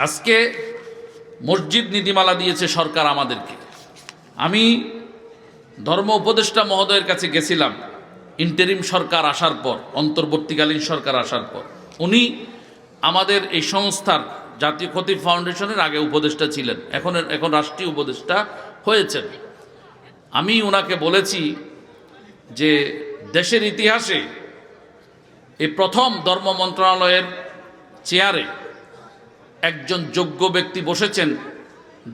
আজকে মসজিদ নীতিমালা দিয়েছে সরকার আমাদেরকে। আমি ধর্ম উপদেষ্টা মহোদয়ের কাছে গেছিলাম ইন্টারিম সরকার আসার পর, অন্তর্বর্তীকালীন সরকার আসার পর। উনি আমাদের এই সংস্থার জাতীয় খতিব ফাউন্ডেশনের আগে উপদেষ্টা ছিলেন, এখন রাষ্ট্রীয় উপদেষ্টা হয়েছেন। আমি ওনাকে বলেছি যে দেশের ইতিহাসে এই প্রথম ধর্ম মন্ত্রণালয়ের চেয়ারে একজন যোগ্য ব্যক্তি বসেছেন,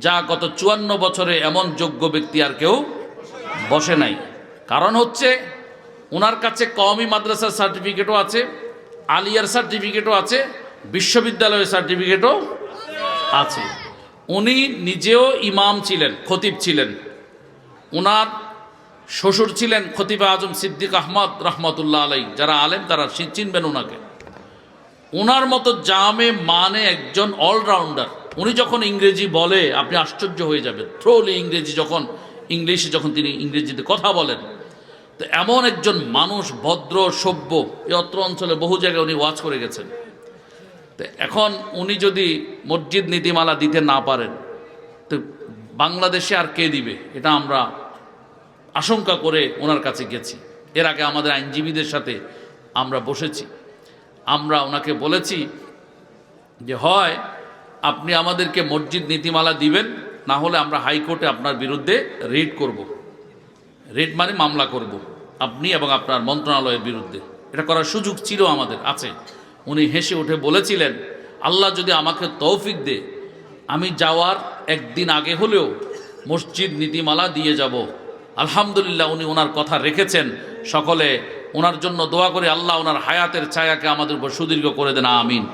যা গত 54 বছরে এমন যোগ্য ব্যক্তি আর কেউ বসে নাই। কারণ হচ্ছে ওনার কাছে কওমি মাদ্রাসার সার্টিফিকেটও আছে, আলিয়ার সার্টিফিকেটও আছে, বিশ্ববিদ্যালয়ের সার্টিফিকেটও আছে। উনি নিজেও ইমাম ছিলেন, খতিব ছিলেন। ওনার শ্বশুর ছিলেন খতিব আজম সিদ্দিক আহমদ রহমতুল্লাহ আলাই। যারা আলেম তারা চিনবেন ওনাকে। ওনার মতো জামে মানে একজন অলরাউন্ডার। উনি যখন ইংরেজি বলে আপনি আশ্চর্য হয়ে যাবেন। থ্রোলি ইংলিশে যখন তিনি ইংরেজিতে কথা বলেন, তো এমন একজন মানুষ, ভদ্র সভ্য। এই অত্র অঞ্চলে বহু জায়গায় উনি ওয়াজ করে গেছেন। তো এখন উনি যদি মসজিদ নীতিমালা দিতে না পারেন, তো বাংলাদেশে আর কে দিবে? এটা আমরা আশঙ্কা করে ওনার কাছে গেছি। এর আগে আমাদের আইনজীবীদের সাথে আমরা বসেছি। আমরা ওনাকে বলেছি যে হয় আপনি আমাদেরকে মসজিদ নীতিমালা দিবেন, না হলে আমরা হাইকোর্টে আপনার বিরুদ্ধে রিট করব। রিট মানে মামলা করব আপনি এবং আপনার মন্ত্রণালয়ের বিরুদ্ধে। এটা করার সুযোগ ছিল আমাদের, আছে। উনি হেসে উঠে বলেছিলেন, আল্লাহ যদি আমাকে তৌফিক দে, আমি যাওয়ার একদিন আগে হলেও মসজিদ নীতিমালা দিয়ে যাব। আলহামদুলিল্লাহ, উনি ওনার কথা রেখেছেন। সকলে ওনার জন্য দোয়া করে আল্লাহ ওনার হায়াতের ছায়াকে আমাদের উপর সুদীর্ঘ করে দেন, আমিন।